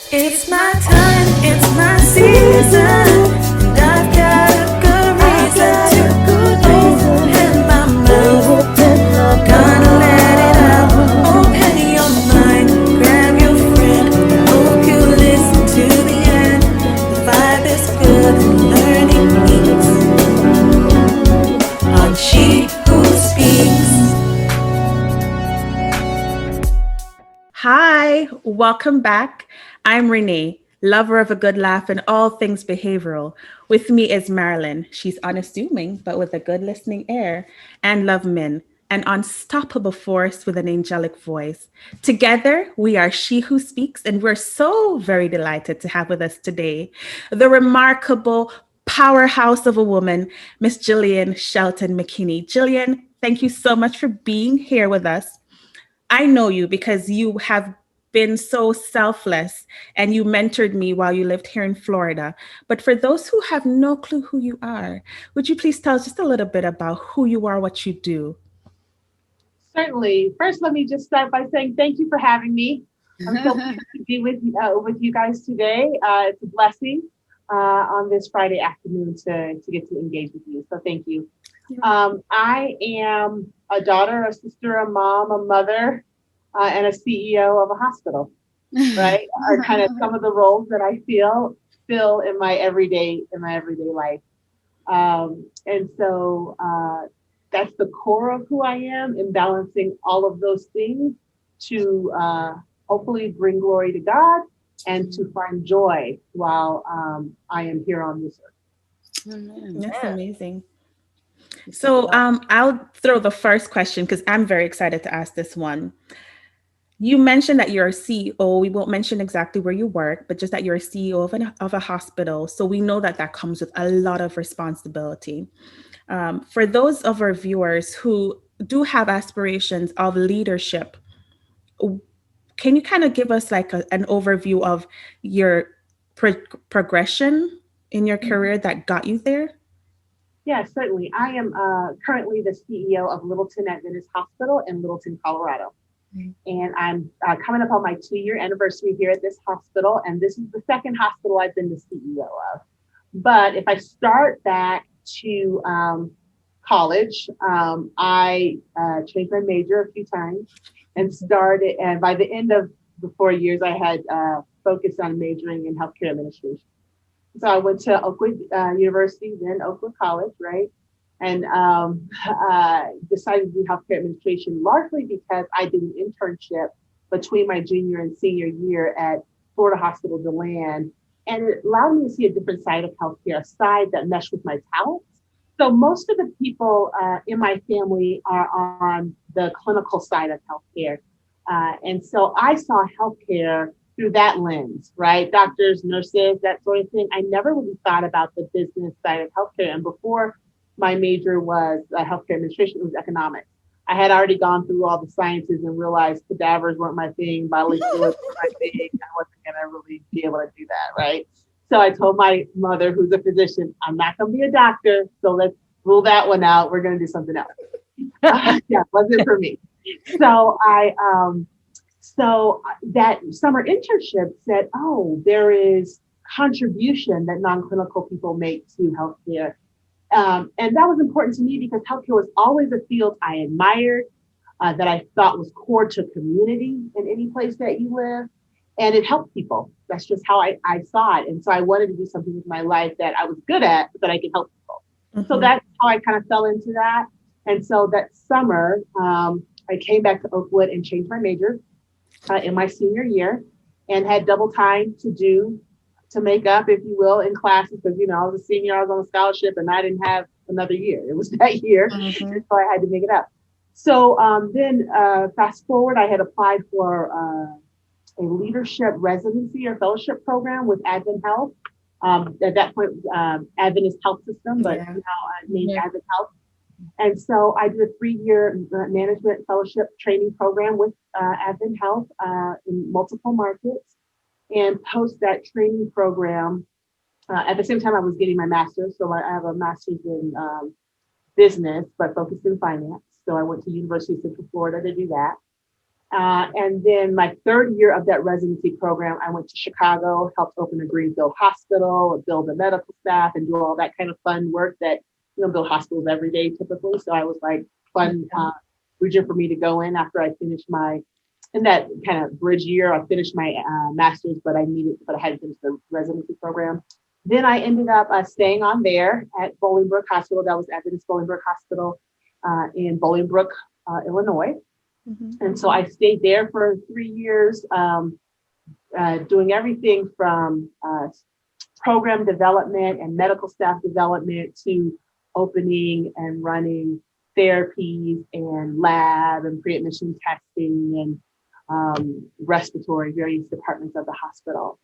It's my time, it's my season, and I've got a good reason to open my mouth. Gonna let it out, open your mind, grab your friend. I hope you listen to the end. The vibe is good and learning meets on She Who Speaks. Hi, welcome back. I'm Renee, lover of a good laugh and all things behavioral. With me is Marilyn. She's unassuming, but with a good listening ear, and Love Min, an unstoppable force with an angelic voice. Together, we are She Who Speaks, and we're so very delighted to have with us today the remarkable powerhouse of a woman, Miss Jillyan Shelton McKinney. Jillian, thank you so much for being here with us. I know you because you have been so selfless and you mentored me while you lived here in Florida. But for those who have no clue who you are, would you please tell us just a little bit about who you are, what you do? Certainly. First, let me just start by saying thank you for having me. I'm so pleased to be with you guys today. It's a blessing on this Friday afternoon to get to engage with you. So thank you. I am a daughter, a sister, a mom, a mother, and a CEO of a hospital. Right, are kind of some of the roles that I feel in my everyday life. And so that's the core of who I am, in balancing all of those things to hopefully bring glory to God and to find joy while I am here on this earth. That's amazing. So I'll throw the first question because I'm very excited to ask this one. You mentioned that you're a CEO. We won't mention exactly where you work, but just that you're a CEO of a hospital. So we know that that comes with a lot of responsibility. For those of our viewers who do have aspirations of leadership, can you kind of give us like an overview of your progression in your career that got you there? Yes, certainly. I am currently the CEO of Littleton Adventist Hospital in Littleton, Colorado. And I'm coming up on my 2-year anniversary here at this hospital. And this is the second hospital I've been the CEO of. But if I start back to college, I changed my major a few times and started. And by the end of the 4 years, I had focused on majoring in healthcare administration. So I went to Oakwood University, then Oakwood College, right? And decided to do healthcare administration largely because I did an internship between my junior and senior year at Florida Hospital DeLand. And it allowed me to see a different side of healthcare, a side that meshed with my talents. So most of the people in my family are on the clinical side of healthcare. And so I saw healthcare through that lens, right? Doctors, nurses, that sort of thing. I never really thought about the business side of healthcare. And before my major was healthcare administration, it was economics. I had already gone through all the sciences and realized cadavers weren't my thing, bodily fluids weren't my thing. I wasn't going to really be able to do that, right? So I told my mother, who's a physician, I'm not going to be a doctor. So let's rule that one out. We're going to do something else. Yeah, wasn't for me. So so that summer internship said, oh, there is contribution that non-clinical people make to healthcare. And that was important to me because healthcare was always a field I admired, that I thought was core to community in any place that you live. And it helped people. That's just how I saw it. And so I wanted to do something with my life that I was good at, but that I could help people. Mm-hmm. So that's how I kind of fell into that. And so that summer, I came back to Oakwood and changed my major in my senior year and had double time to make up, if you will, in classes, because, I was a senior, I was on a scholarship, and I didn't have another year. It was that year, so I had to make it up. So then fast forward, I had applied for a leadership residency or fellowship program with Advent Health. At that point, Adventist Health System, but now named Advent Health. And so I did a 3-year management fellowship training program with Advent Health in multiple markets. And post that training program, at the same time I was getting my master's. So I have a master's in business, but focused in finance. So I went to University of Central Florida to do that. And then my third year of that residency program, I went to Chicago, helped open a greenfield hospital, build a medical staff, and do all that kind of fun work that, build hospitals every day typically. So I was like fun region for me to go in after I finished in that kind of bridge year. I finished my master's, but I hadn't finished the residency program. Then I ended up staying on there at Bolingbrook Hospital. That was Adventist Bolingbrook Hospital in Bolingbrook, Illinois. And so I stayed there for 3 years, doing everything from program development and medical staff development to opening and running therapies and lab and pre-admission testing and respiratory, various departments of the hospital.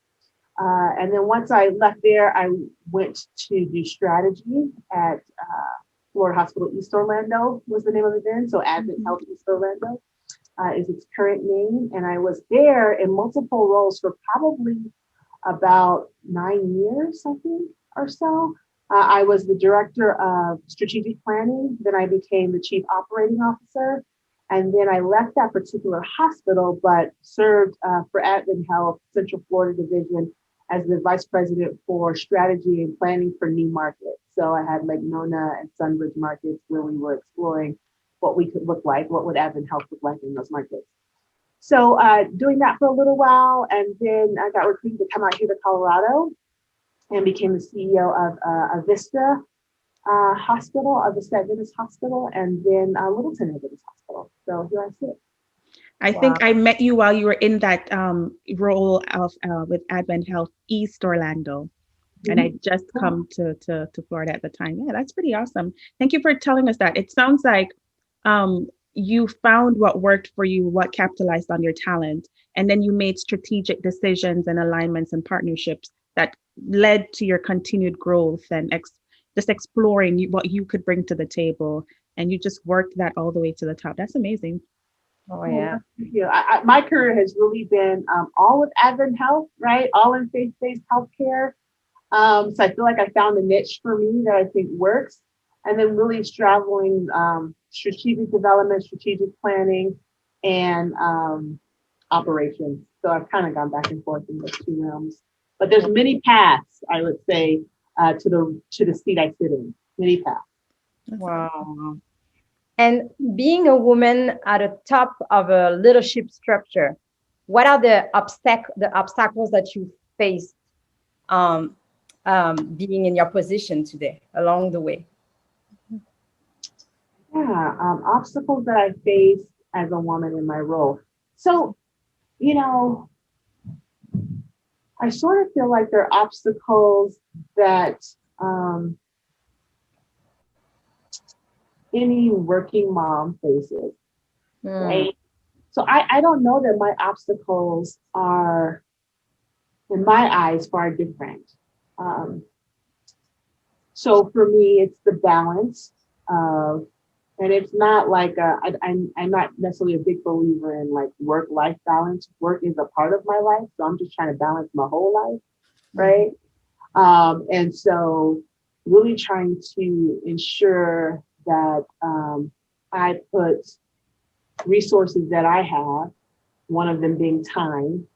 And then once I left there, I went to do strategy at Florida Hospital East Orlando was the name of it then. So Advent Health East Orlando is its current name. And I was there in multiple roles for probably about 9 years, I think, or so. I was the director of strategic planning. Then I became the chief operating officer. And then I left that particular hospital, but served for Advent Health Central Florida Division as the vice president for strategy and planning for new markets. So I had Lake Nona and Sunbridge markets where we were exploring what we could look like, what would Advent Health look like in those markets. So doing that for a little while, and then I got recruited to come out here to Colorado and became the CEO of Avista Hospital, of the Adventist Hospital, and then Littleton Adventist Hospital. So here I sit. I think I met you while you were in that role of with Advent Health East Orlando. And I just come to Florida at the time. Yeah, that's pretty awesome. Thank you for telling us that. It sounds like you found what worked for you, what capitalized on your talent, and then you made strategic decisions and alignments and partnerships that led to your continued growth and just exploring what you could bring to the table. And you just worked that all the way to the top. That's amazing. Oh, yeah. Thank you. My career has really been all with Advent Health, right? All in faith-based healthcare. So I feel like I found a niche for me that I think works. And then really straddling strategic development, strategic planning, and operations. So I've kind of gone back and forth in those two realms. But there's many paths, I would say, to the seat I sit in. Many paths. Wow. And being a woman at the top of a leadership structure, what are the obstacles that you faced being in your position today along the way? Yeah, obstacles that I face as a woman in my role. So, I sort of feel like there are obstacles that any working mom faces, right? So I don't know that my obstacles are, in my eyes, far different. So for me, it's the balance of, and it's not like I'm not necessarily a big believer in like work-life balance. Work is a part of my life, so I'm just trying to balance my whole life, right? And so really trying to ensure that I put resources that I have, one of them being time,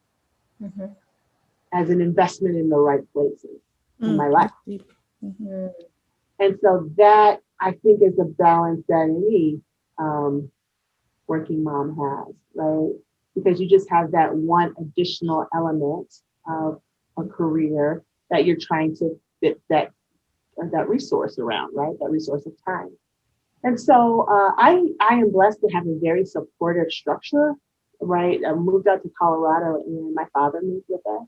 as an investment in the right places in my life. And so that, I think, is a balance that any working mom has, right? Because you just have that one additional element of a career that you're trying to fit that resource around, right? That resource of time. And so I am blessed to have a very supportive structure, right? I moved out to Colorado and my father moved with us.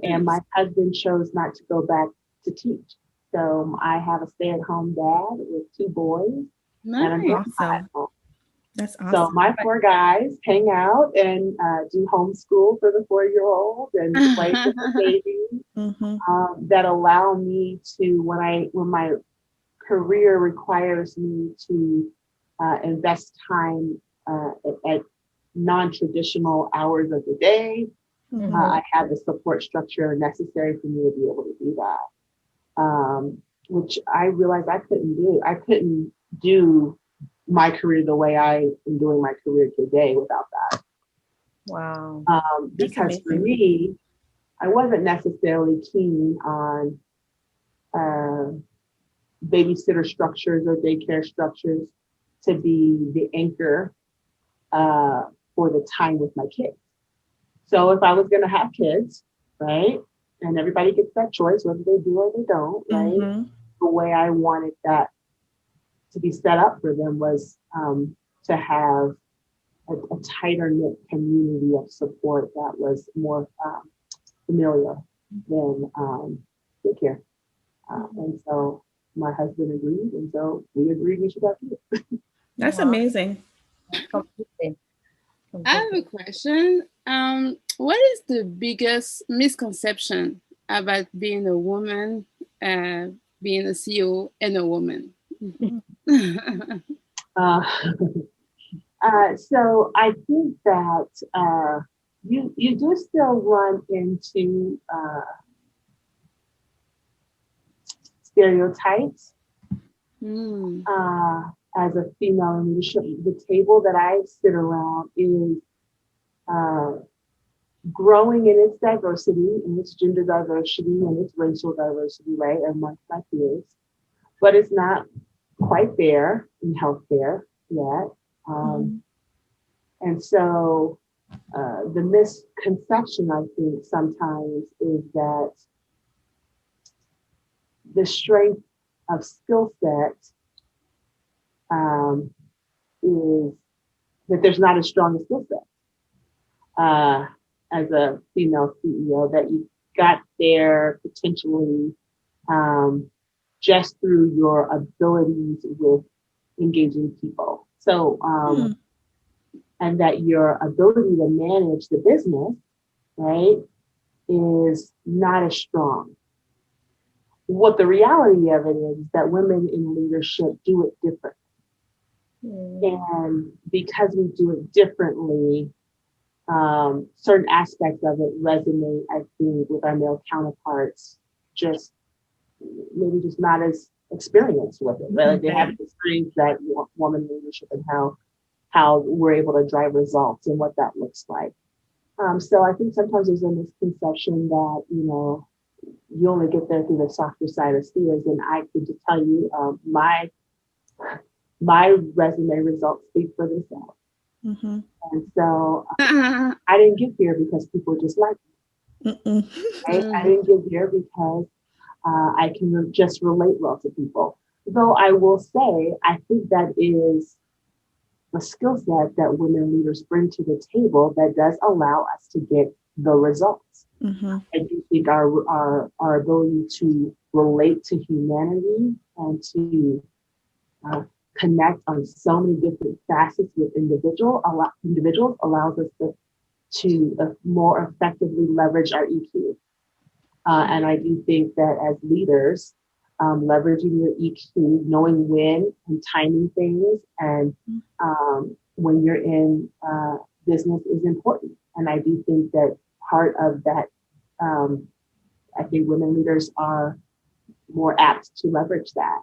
And my husband chose not to go back to teach. So I have a stay-at-home dad with 2 boys. Nice. And I'm awesome. That's awesome. So my 4 guys hang out and do homeschool for the 4-year-old and play with the babies that allow me to, when my career requires me to invest time at non-traditional hours of the day, I have the support structure necessary for me to be able to do that, which I realized I couldn't do. I couldn't do my career the way I am doing my career today without that. Wow. Because for me, I wasn't necessarily keen on babysitter structures or daycare structures to be the anchor for the time with my kids. So if I was going to have kids, right, and everybody gets that choice, whether they do or they don't, right, Mm-hmm. the way I wanted that to be set up for them was to have a tighter knit community of support that was more familiar than daycare. And so my husband agreed, and so we agreed we should have kids. That's Wow. amazing. Completely. I have a question. What is the biggest misconception about being a woman, being a CEO and a woman? So I think that you do still run into stereotypes as a female in leadership. The table that I sit around is growing in its diversity, in its gender diversity, and its racial diversity, right, amongst my peers. But it's not quite there in healthcare yet. And so the misconception, I think, sometimes is that the strength of skill set is that there's not as strong a skill set as a female CEO, that you got there potentially just through your abilities with engaging people. So, and that your ability to manage the business, right, is not as strong. What the reality of it is that women in leadership do it differently. And because we do it differently, certain aspects of it resonate, I think, with our male counterparts, just maybe just not as experienced with it. Right? Like they haven't experienced that woman leadership and how we're able to drive results and what that looks like. So I think sometimes there's a misconception that, you know, you only get there through the softer side of steers. And I can just tell you, my resume results speak for themselves. And so I didn't get here because people just like me. Right? I didn't get here because I can just relate well to people. Though I will say, I think that is a skill set that women leaders bring to the table that does allow us to get the results. I do think our ability to relate to humanity and to connect on so many different facets with individuals allows us to more effectively leverage our EQ. And I do think that as leaders, leveraging your EQ, knowing when and timing things, and when you're in business is important. And I do think that part of that, I think women leaders are more apt to leverage that.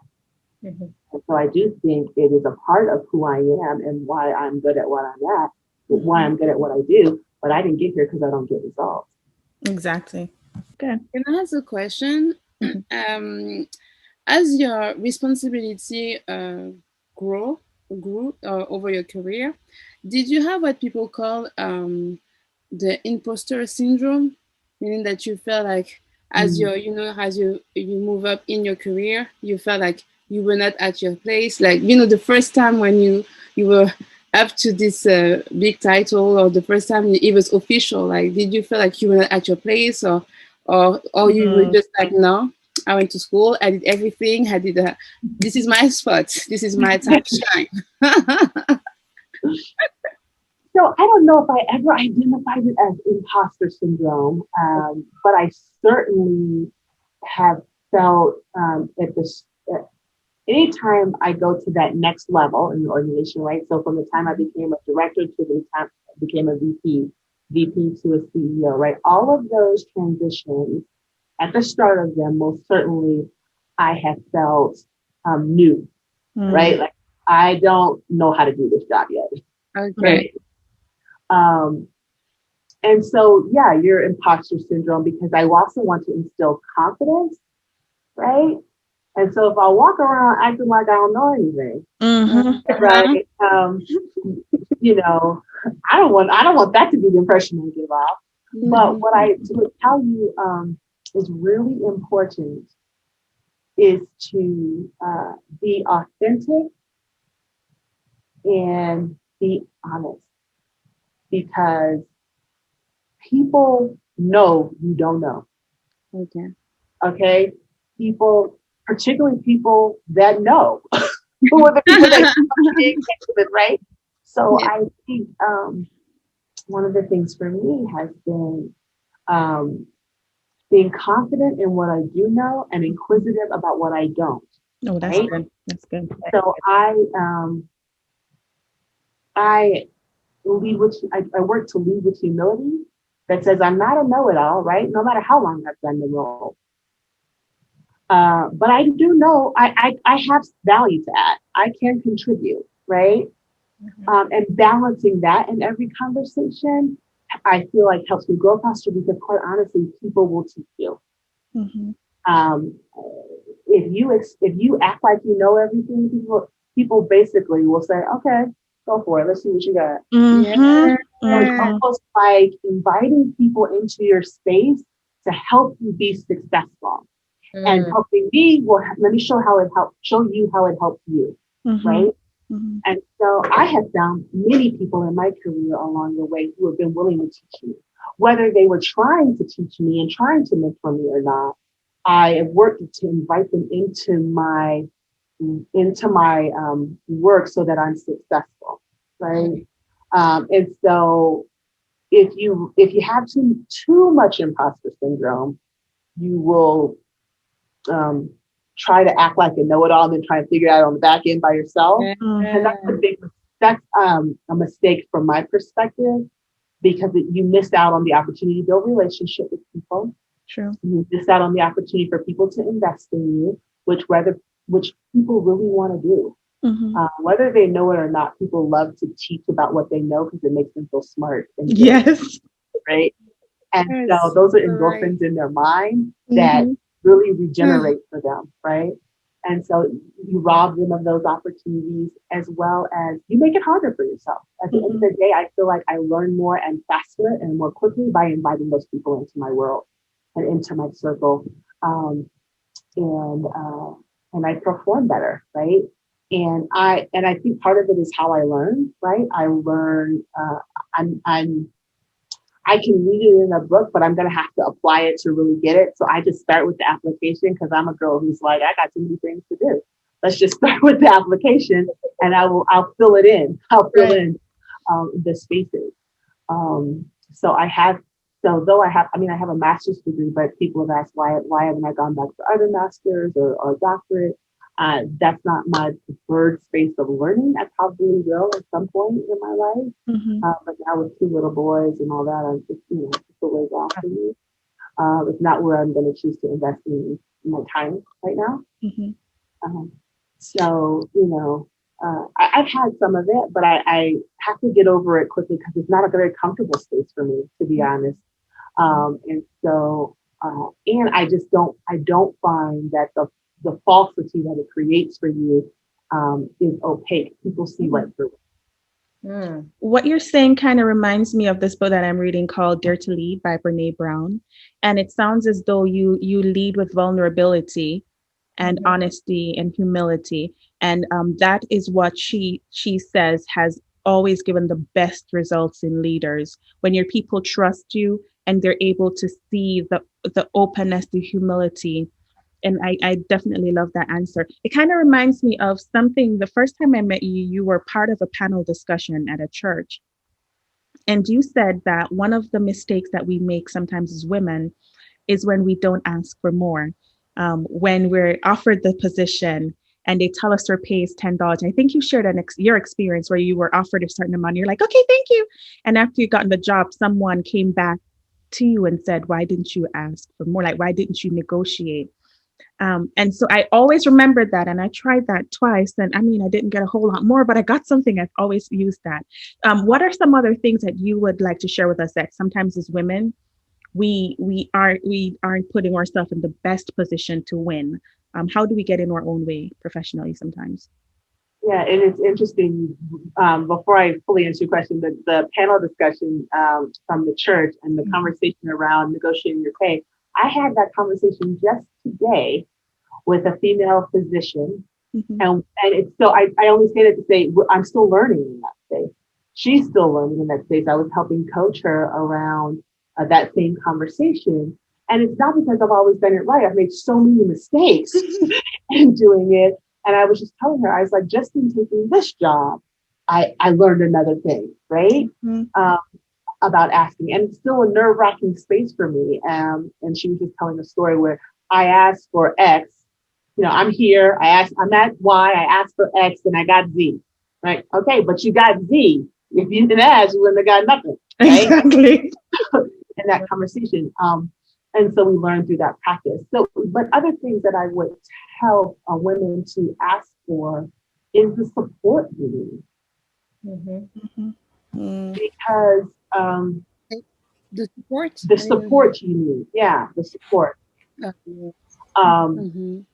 And so I do think it is a part of who I am and why I'm good at what I'm at, why I'm good at what I do. But I didn't get here because I don't get results. Exactly. Good. Can I ask a question? As your responsibility grew over your career, did you have what people call the imposter syndrome, meaning that you felt like as you move up in your career, you felt like you were not at your place, like the first time when you were up to this big title, or the first time it was official, like did you feel like you were not at your place, or you were just like, no, I went to school, I did everything, this is my spot, this is my time to shine. So I don't know if I ever identified it as imposter syndrome, but I certainly have felt anytime I go to that next level in the organization, right? So from the time I became a director to the time I became a VP to a CEO, right? All of those transitions, at the start of them, most certainly I have felt new, right? Like I don't know how to do this job yet. Okay. Right. And so, yeah, you're imposter syndrome because I also want to instill confidence, right? And so if I walk around acting like I don't know anything, right? You know, I don't want that to be the impression I give off. But what I would tell you is really important is to be authentic and be honest, because people know you don't know. Okay. Okay, people, particularly people that know, who are the people that you communicate with, right? So Yeah. I think one of the things for me has been being confident in what I do know and inquisitive about what I don't. Oh, that's Right. good. That's good. So I lead with I work to lead with humility that says I'm not a know-it-all, right? No matter how long I've done the role. But I do know I have value to add. I can contribute, right? And balancing that in every conversation, I feel like helps me grow faster because quite honestly, people will teach you. Mm-hmm. Um, if you act like you know everything, people basically will say, okay, go for it. Let's see what you got. Mm-hmm. So it's almost like inviting people into your space to help you be successful. And helping me let me show you how it helps you. Mm-hmm. Right. Mm-hmm. And so I have found many people in my career along the way who have been willing to teach me, whether they were trying to teach me and trying to mentor me or not. I have worked to invite them into my work so that I'm successful. Right. And so if you have too much imposter syndrome, you will try to act like a know-it-all and then try and figure it out on the back end by yourself. And that's a mistake from my perspective, because you missed out on the opportunity to build relationship with people. True. You missed out on the opportunity for people to invest in you, which people really want to do. Mm-hmm. Whether they know it or not, people love to teach about what they know because it makes them feel smart. And Yes. right. And Yes, so those are right. endorphins in their mind that really regenerate for them, right? And so you rob them of those opportunities, as well as you make it harder for yourself. At the end of the day, I feel like I learn more and faster and more quickly by inviting those people into my world and into my circle. And I perform better, right? And I think part of it is how I learn, right? I learn, I can read it in a book, but I'm going to have to apply it to really get it. So I just start with the application because I'm a girl who's like, I got too many things to do. Let's just start with the application and I'll fill it in. I'll fill in the spaces. Though I have a master's degree, but people have asked why haven't I gone back to other masters or doctorate? That's not my preferred space of learning. I probably will at some point in my life. But now with 2 little boys and all that, I'm just, just a ways off for me. It's not where I'm going to choose to invest in my time right now. I've had some of it, but I have to get over it quickly because it's not a very comfortable space for me, to be honest. And I don't find that the falsity that it creates for you is opaque. People see right through it. What you're saying kind of reminds me of this book that I'm reading called Dare to Lead by Brene Brown. And it sounds as though you lead with vulnerability and honesty and humility. And that is what she says has always given the best results in leaders. When your people trust you and they're able to see the openness, the humility. And I definitely love that answer. It kind of reminds me of something. The first time I met you, you were part of a panel discussion at a church. And you said that one of the mistakes that we make sometimes as women is when we don't ask for more. When we're offered the position and they tell us our pay is $10. I think you shared your experience where you were offered a certain amount. You're like, okay, thank you. And after you got in the job, someone came back to you and said, why didn't you ask for more? Like, why didn't you negotiate? And so I always remembered that, and I tried that twice. And I mean, I didn't get a whole lot more, but I got something. I've always used that. What are some other things that you would like to share with us that sometimes as women, we aren't putting ourselves in the best position to win? How do we get in our own way professionally sometimes? Yeah, and it's interesting. Before I fully answer your question, the panel discussion from the church and the conversation around negotiating your pay, I had that conversation just today with a female physician. Mhm. And it's still, I only say that to say I'm still learning in that space. She's still learning in that space. I was helping coach her around that same conversation. And it's not because I've always done it right. I've made so many mistakes in doing it. And I was just telling her, I was like, just in taking this job, I learned another thing, right? Mhm. About asking. And it's still a nerve-wracking space for me. And she was just telling a story where I asked for X. You know, I'm here. I'm at Y. I asked for X and I got Z. Right? Okay, but you got Z. If you didn't ask, you wouldn't have got nothing. Right? Exactly. In that conversation. And so we learned through that practice. So, but other things that I would tell women to ask for is the support you need. Mhm. Mhm. Because The support. the support you need. Yeah, the support. Um, Mhm.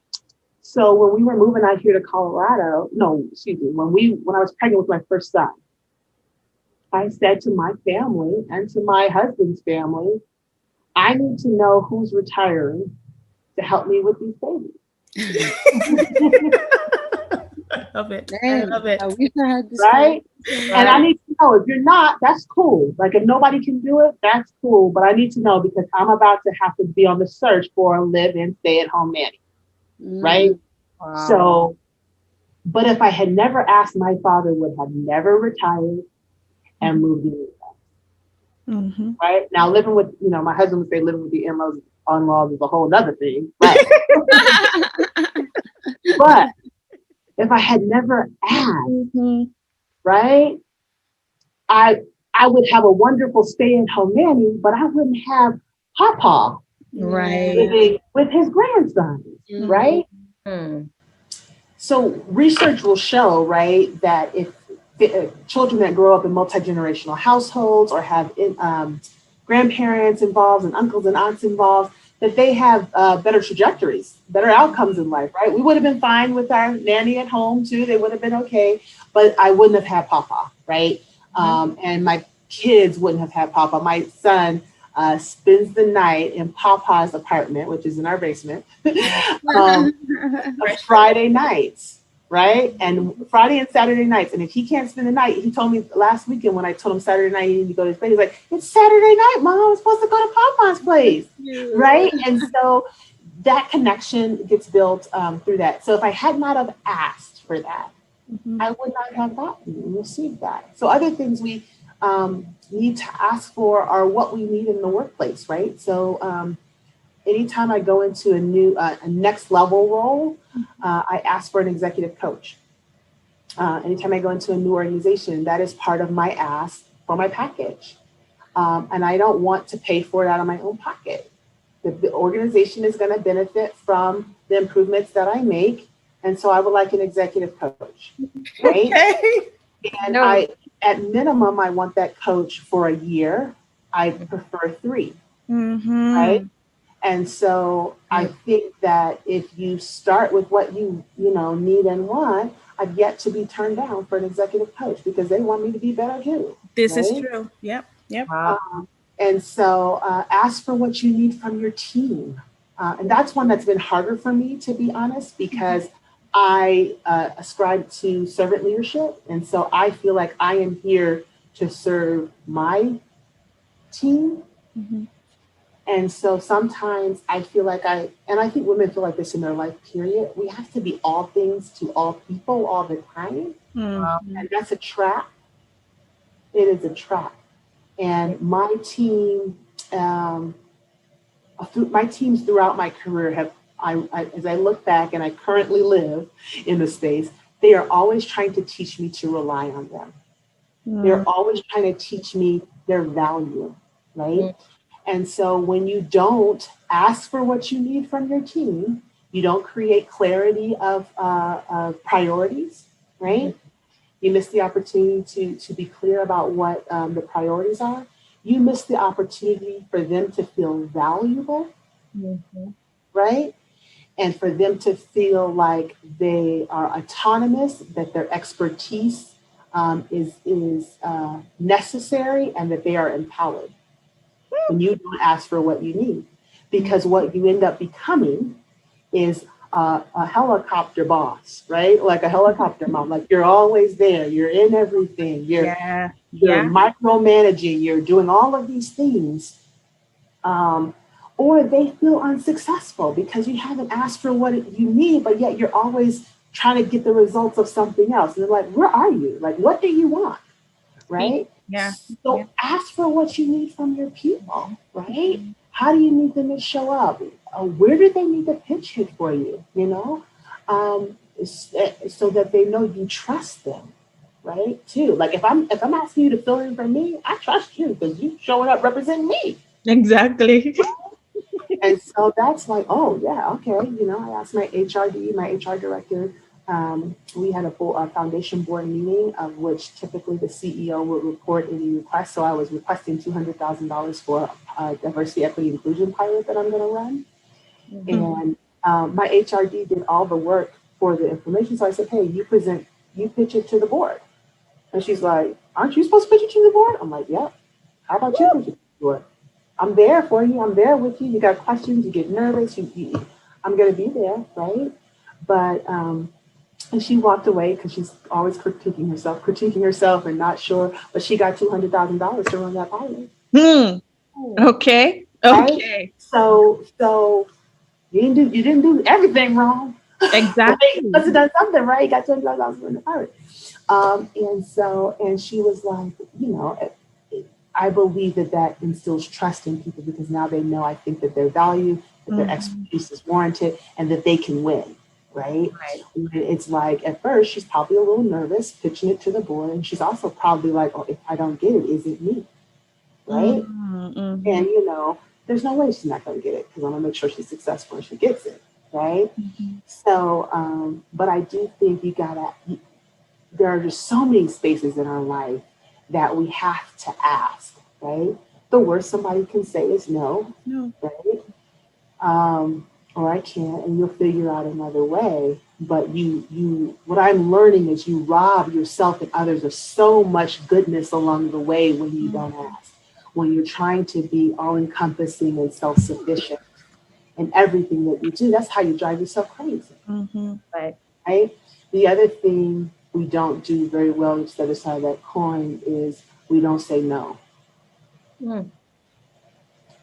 so when we were moving out here to Colorado, no, excuse me, when I was pregnant with my first son, I said to my family and to my husband's family, I need to know who's retiring to help me with these babies. I love it. I Dang, love it. I wish I had this Right? conversation. And I need to know if you're not, that's cool. Like if nobody can do it, that's cool. But I need to know because I'm about to have to be on the search for a live-in stay-at-home nanny. Right? Wow. So, but if I had never asked, my father would have never retired and moved in. Mhm. Right? Now living with, my husband would say living with the in-laws is a whole other thing. Right? But if I had never asked, Mhm. right, I would have a wonderful stay-at-home nanny, but I wouldn't have Papa Right. living with his grandsons, right? Mm. So research will show, right, that if children that grow up in multi-generational households or have grandparents involved and uncles and aunts involved, that they have better trajectories, better outcomes in life, right? We would have been fine with our nanny at home too. They would have been okay, but I wouldn't have had Papa, right? And my kids wouldn't have had Papa. My son spends the night in Papa's apartment, which is in our basement, Friday nights, right? And Friday and Saturday nights. And if he can't spend the night, he told me last weekend when I told him Saturday night he needed to go to his bed, he's like, it's Saturday night, Mom. I'm supposed to go to Papa's place, right? And so that connection gets built through that. So if I had not have asked for that, Mhm. I would not have gotten and received that. So other things we need to ask for are what we need in the workplace, right? So anytime I go into a next level role, I ask for an executive coach. Anytime I go into a new organization, that is part of my ask for my package. And I don't want to pay for it out of my own pocket. The organization is going to benefit from the improvements that I make. And so I would like an executive coach, right? Okay. And No. at minimum, I want that coach for a year. I prefer 3, Mhm. right? And so I think that if you start with what you need and want, I've yet to be turned down for an executive coach because they want me to be better too. This is right? true. Yep. Yep. Wow. And so ask for what you need from your team. And that's one that's been harder for me, to be honest, because I ascribe to servant leadership. And so I feel like I am here to serve my team. Mhm. And so sometimes I feel like and I think women feel like this in their life, period. We have to be all things to all people all the time. Mhm. And that's a trap. It is a trap. And my team, my teams throughout my career have, as I look back and I currently live in the space, they are always trying to teach me to rely on them. They're always trying to teach me their value, right? And so when you don't ask for what you need from your team, You don't create clarity of priorities, right? You miss the opportunity to be clear about what the priorities are. You miss the opportunity for them to feel valuable, Mm-hmm. right? And for them to feel like they are autonomous, that their expertise is necessary, and that they are empowered when you don't ask for what you need. Because what you end up becoming is a helicopter boss, right? Like a helicopter mom. Like you're always there. You're in everything. Yeah. You're Yeah. micromanaging. You're doing all of these things. Um, or they feel unsuccessful because you haven't asked for what you need, but yet you're always trying to get the results of something else. And they're like, where are you? Like, what do you want? See? Right? Yeah. Yeah. So ask for what you need from your people, right? How do you need them to show up? Where do they need to pitch it for you? You know, so that they know you trust them, right? Too. Like if I'm asking you to fill in for me, I trust you because you showing up representing me. Exactly. And so that's like, oh yeah, okay. You know, I asked my HRD, my HR director. We had a full foundation board meeting of which typically the CEO would report any request. So I was requesting $200,000 for a diversity, equity, inclusion pilot that I'm going to run. And my HRD did all the work for the information. So I said, hey, you pitch it to the board. And she's like, aren't you supposed to pitch it to the board? I'm like, yep. How about you pitch it to the board? I'm there for you. I'm there with you. You got questions. You get nervous. I'm going to be there, right? But and she walked away because she's always critiquing herself, and not sure. But she got $200,000 to run that pilot, Hmm. Oh, Okay. right? Okay. So you didn't do everything wrong, right? You Exactly. must have done something right. You got $200,000 to run the pilot. And she was like, I believe that instills trust in people because now they know I think that they're valued, that their Mhm. expertise is warranted, and that they can win, right? Right. It's like at first she's probably a little nervous pitching it to the board, and she's also probably like, oh, if I don't get it, is it me, right? Mm-hmm. And there's no way she's not going to get it because I'm going to make sure she's successful and she gets it, right? So, but I do think there are just so many spaces in our life that we have to ask, right? The worst somebody can say is no, No. right? Or I can't, and you'll figure out another way. But what I'm learning is you rob yourself and others of so much goodness along the way when you don't ask, when you're trying to be all encompassing and self sufficient in everything that you do. That's how you drive yourself crazy, Mm-hmm. right. right? The other thing we don't do very well, it's the other side of that coin, is we don't say no. Mm.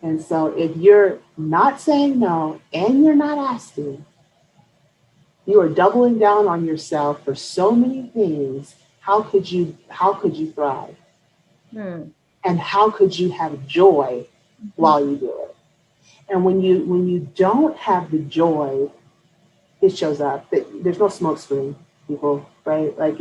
And so if you're not saying no and you're not asking, you are doubling down on yourself for so many things. How could you thrive? Mm. And how could you have joy while you do it? And when you don't have the joy, it shows up. There's no smoke screen, people, right? Like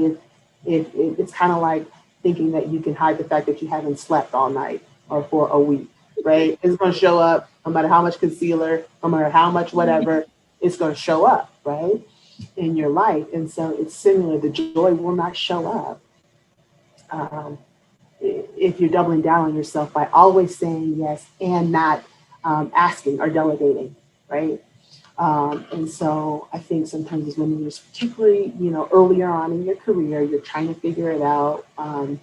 it's kind of like thinking that you can hide the fact that you haven't slept all night or for a week, right? It's going to show up no matter how much concealer, no matter how much whatever, it's going to show up, right, in your life. And so it's similar. The joy will not show up um, if you're doubling down on yourself by always saying yes and not asking or delegating, right? And so I think sometimes as women, particularly, earlier on in your career, you're trying to figure it out and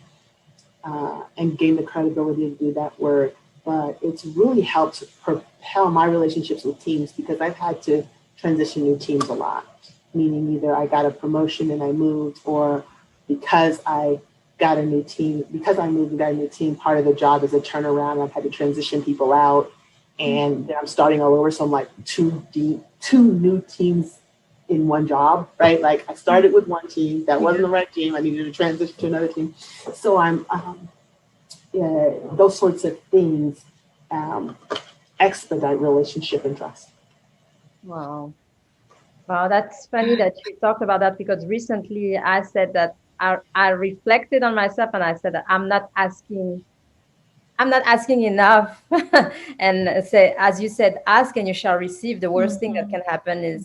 gain the credibility to do that work. But it's really helped propel my relationships with teams because I've had to transition new teams a lot, meaning either I got a promotion and I moved, or because I got a new team, because I moved and got a new team, part of the job is a turnaround. I've had to transition people out and then I'm starting all over. So I'm like two new teams in one job, right? Like I started with one team that wasn't the right team. I needed to transition to another team. So I'm those sorts of things expedite relationship and trust. Wow. Wow, that's funny that you talked about that because recently I said that I reflected on myself and I said that I'm not asking enough. And say, as you said, ask and you shall receive. The worst thing that can happen is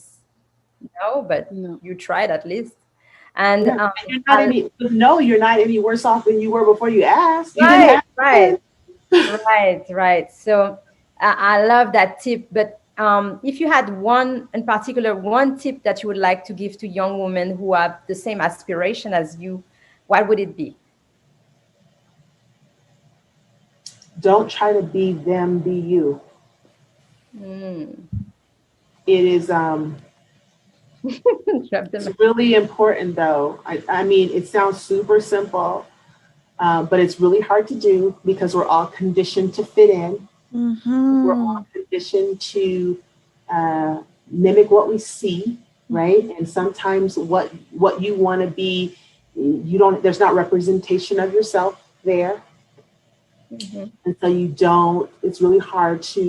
no, but No. you tried at least. And Yeah, and you're not any. No, you're not any worse off than you were before you asked. You didn't right, have right. to. Right, right. So I love that tip. But if you had one in particular, one tip that you would like to give to young women who have the same aspiration as you, what would it be? Don't try to be them. Be you. Mm. It is. Drop the It's mic. really important, though. I mean, it sounds super simple, but it's really hard to do because we're all conditioned to fit in. We're Mm-hmm. all conditioned to mimic what we see, right? And sometimes what you want to be, you don't. There's not representation of yourself there, Mhm. and so you don't. It's really hard to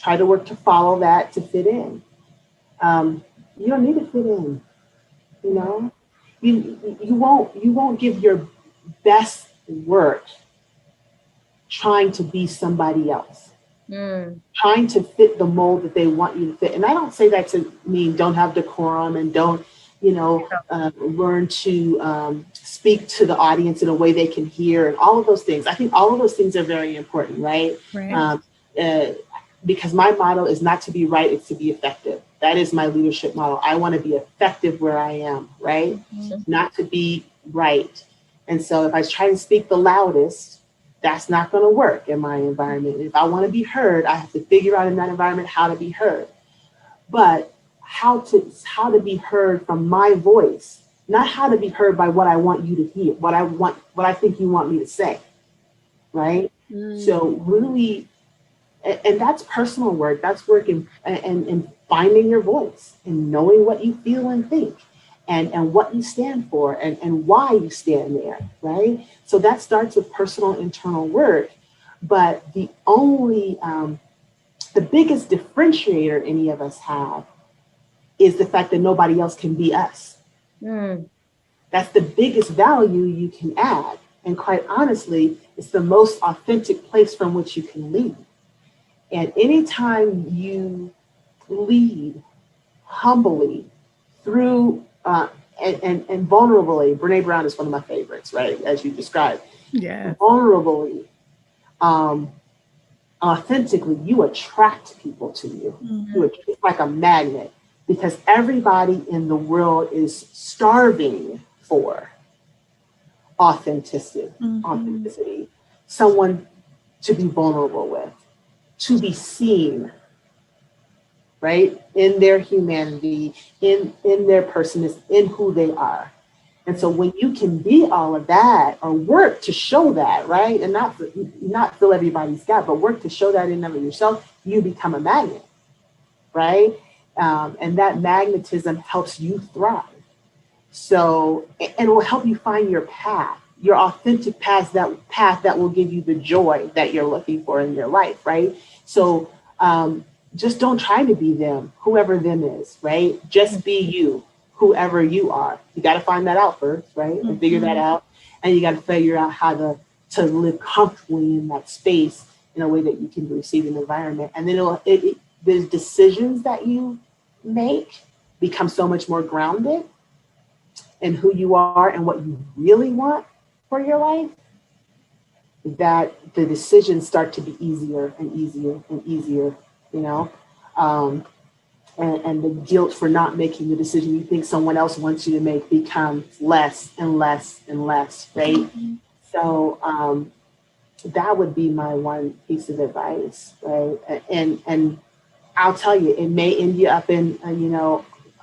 try to work to follow that to fit in. You don't need to fit in. You know, you won't give your best work trying to be somebody else, Mm. trying to fit the mold that they want you to fit. And I don't say that to mean don't have decorum and don't, learn to speak to the audience in a way they can hear and all of those things. I think all of those things are very important, right? Right. Uh, because my motto is not to be right, it's to be effective. That is my leadership model. I want to be effective where I am, right? Not to be right. And so if I try to speak the loudest, that's not going to work in my environment. If I want to be heard, I have to figure out in that environment how to be heard. But how to be heard from my voice, not how to be heard by what I want you to hear, what I think you want me to say, right? Mm. So really, and that's personal work. That's work in finding your voice and knowing what you feel and think and what you stand for and why you stand there, right? So that starts with personal internal work. But the biggest differentiator any of us have is the fact that nobody else can be us. Mm. That's the biggest value you can add. And quite honestly, it's the most authentic place from which you can lead. And anytime you lead humbly through and vulnerably, Brene Brown is one of my favorites, right? As you described, Yeah. vulnerably, um, authentically, you attract people to you. It's like a magnet because everybody in the world is starving for authenticity, someone to be vulnerable with, to be seen, right? In their humanity, in their personness, in who they are. And so when you can be all of that or work to show that, right? And not fill everybody's gap, but work to show that in and of yourself, you become a magnet, right? And that magnetism helps you thrive. So, and it will help you find your path, your authentic path that will give you the joy that you're looking for in your life, right? So, just don't try to be them, whoever them is, right? Just be you, whoever you are. You got to find that out first, right? And figure that out. And you got to figure out how to live comfortably in that space in a way that you can receive an environment. And then the decisions that you make become so much more grounded in who you are and what you really want for your life, that the decisions start to be easier and easier and easier, you know? And the guilt for not making the decision you think someone else wants you to make becomes less and less and less, right? So that would be my one piece of advice, right? And I'll tell you, it may end you up in,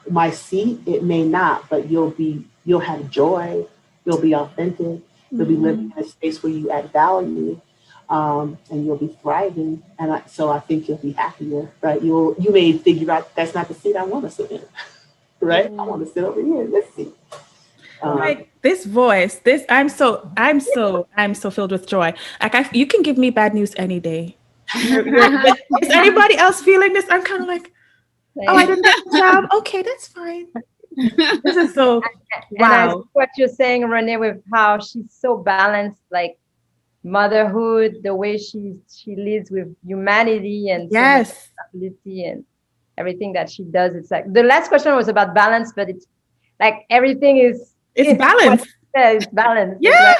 my seat. It may not, but you'll have joy. You'll be authentic. You'll be living in a space where you add value, and you'll be thriving. And so I think you'll be happier, right? You may figure out that's not the seat I want to sit in, right? I want to sit over here. Let's see. Like this voice, I'm so filled with joy. Like you can give me bad news any day. Is anybody else feeling this? I'm kind of like, oh, I didn't get the job. Okay, that's fine. This is so And I see wow. what you're saying, Renee, with how she's so balanced. Like motherhood, the way she leads with humanity and so much Yes. ability and everything that she does. It's like the last question was about balance, but it's like everything is It's what balance. it says, balance. Yeah.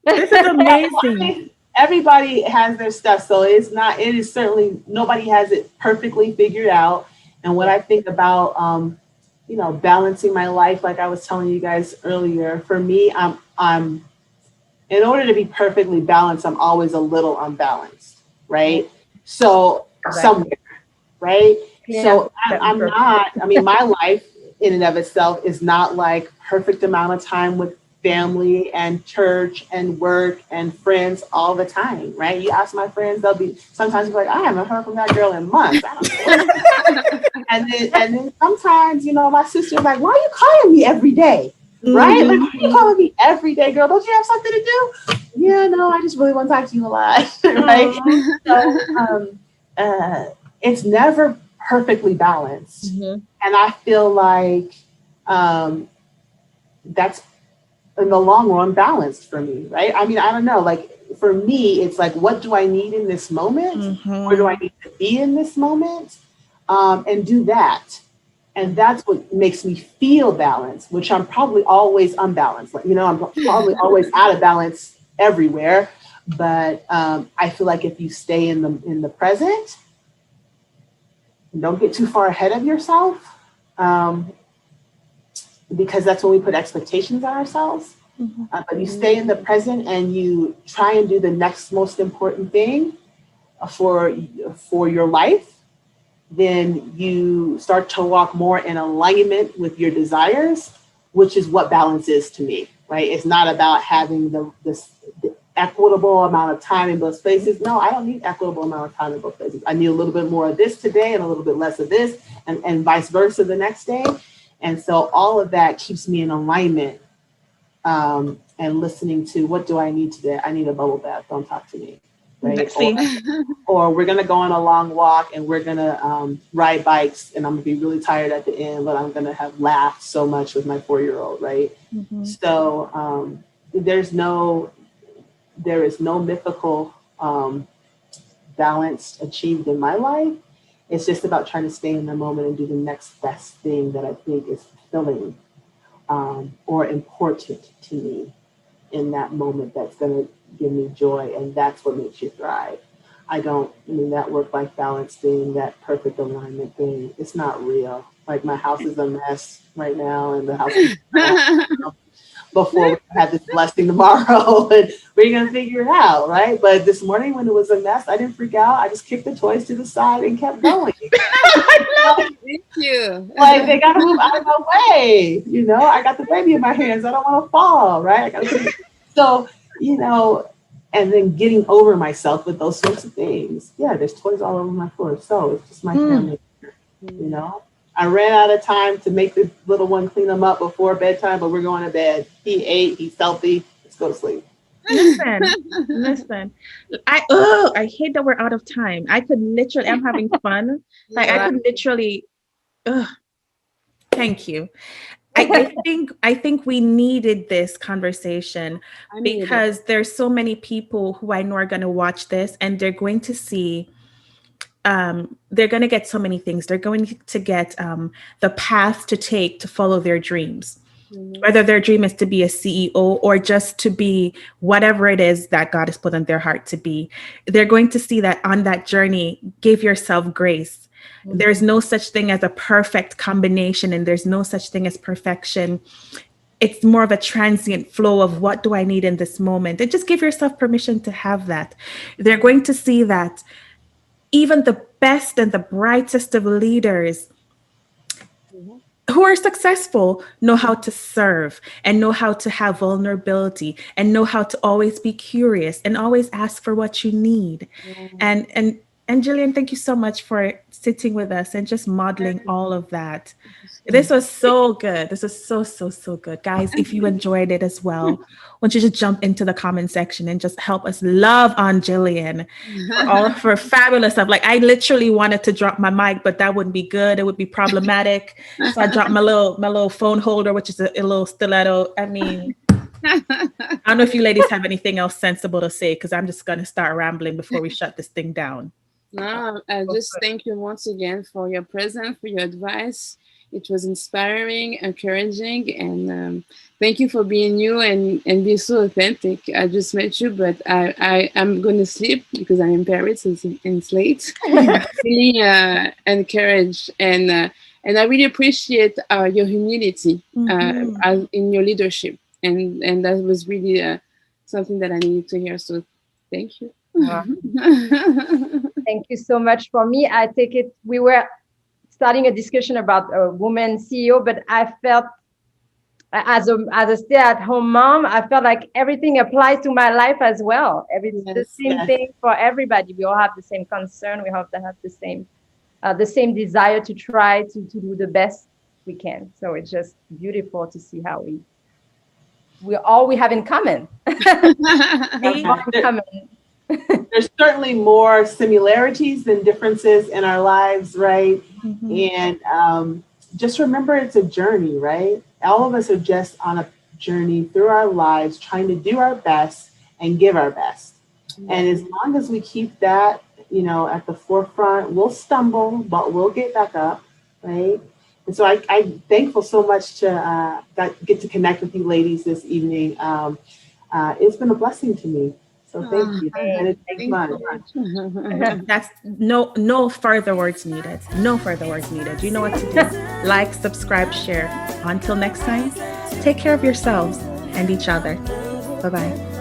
This is Yeah, amazing. everybody has their stuff, so it is certainly, nobody has it perfectly figured out. And what I think about, balancing my life, like I was telling you guys earlier, for me, I'm in order to be perfectly balanced, I'm always a little unbalanced, right? So Exactly. somewhere, right? Clean and So I'm perfect. not, I mean, my life in and of itself is not like perfect amount of time with family and church and work and friends all the time, right? You ask my friends, they'll be sometimes be like, I haven't heard from that girl in months. I don't know. And then sometimes, my sister's like, why are you calling me every day? Right? Like, why are you calling me every day, girl? Don't you have something to do? Yeah, no, I just really want to talk to you a lot. Right? So it's never perfectly balanced. Mhm. And I feel like that's in the long run balanced for me, right? I mean, I don't know. Like for me, it's like, what do I need in this moment? Where do I need to be in this moment? And do that. And that's what makes me feel balanced, which I'm probably always unbalanced. Like, I'm probably always out of balance everywhere. But I feel like if you stay in the present, don't get too far ahead of yourself, because that's when we put expectations on ourselves. But you stay in the present and you try and do the next most important thing for your life, then you start to walk more in alignment with your desires, which is what balance is to me, right? It's not about having the equitable amount of time in both places. No, I don't need equitable amount of time in both places. I need a little bit more of this today and a little bit less of this, and vice versa the next day. And so all of that keeps me in alignment, and listening to, what do I need today? I need a bubble bath. Don't talk to me, right? See, Or we're going to go on a long walk and we're going to ride bikes, and I'm going to be really tired at the end, but I'm going to have laughed so much with my 4-year-old, right? So there is no mythical balance achieved in my life. It's just about trying to stay in the moment and do the next best thing that I think is fulfilling, or important to me in that moment, that's going to give me joy. And that's what makes you thrive. That work-life balance thing, that perfect alignment thing, it's not real. Like, my house is a mess right now, and the house is before we have this blessing tomorrow, and we're going to figure it out, right? But this morning when it was a mess, I didn't freak out. I just kicked the toys to the side and kept going. Thank you. Like, they got to move out of my way. I got the baby in my hands. I don't want to fall, right? So, and then getting over myself with those sorts of things. Yeah, there's toys all over my floor. So it's just my family, I ran out of time to make the little one clean them up before bedtime, but we're going to bed. He ate, he's healthy. Let's go to sleep. Listen. I hate that we're out of time. I could literally, I'm having fun. Like, I could literally, thank you. I think we needed this conversation, because there's so many people who I know are going to watch this, and they're going to see, they're going to get so many things. They're going to get the path to take to follow their dreams, whether their dream is to be a CEO or just to be whatever it is that God has put on their heart to be. They're going to see that on that journey, give yourself grace. There's no such thing as a perfect combination, and there's no such thing as perfection. It's more of a transient flow of, what do I need in this moment? And just give yourself permission to have that. They're going to see that even the best and the brightest of leaders who are successful know how to serve, and know how to have vulnerability, and know how to always be curious and always ask for what you need. And Jillian, thank you so much for sitting with us and just modeling all of that. This was so good. This was so good. Guys, if you enjoyed it as well, why don't you just jump into the comment section and just help us love on Jillian for all of her fabulous stuff. Like, I literally wanted to drop my mic, but that wouldn't be good. It would be problematic. So I dropped my little phone holder, which is a little stiletto. I mean, I don't know if you ladies have anything else sensible to say, because I'm just going to start rambling before we shut this thing down. No, just thank you once again for your presence, for your advice. It was inspiring, encouraging, and thank you for being you and being so authentic. I just met you, but I'm going to sleep because I'm in Paris and it's late. Really encouraged, and I really appreciate your humility in your leadership, and that was really something that I needed to hear. So thank you. Wow. Thank you so much. For me, I take it we were starting a discussion about a woman CEO, but I felt as a stay-at-home mom, I felt like everything applies to my life as well. It's the same thing for everybody. We all have the same concern. We have to have the same desire to try to do the best we can. So it's just beautiful to see how we have in common. There's certainly more similarities than differences in our lives, right? And just remember, it's a journey, right? All of us are just on a journey through our lives, trying to do our best and give our best. And as long as we keep that, at the forefront, we'll stumble, but we'll get back up, right? And so I'm thankful so much to get to connect with you ladies this evening. It's been a blessing to me. So thank you. And it's fun. That's no further words needed. No further words needed. You know what to do. Like, subscribe, share. Until next time, take care of yourselves and each other. Bye-bye.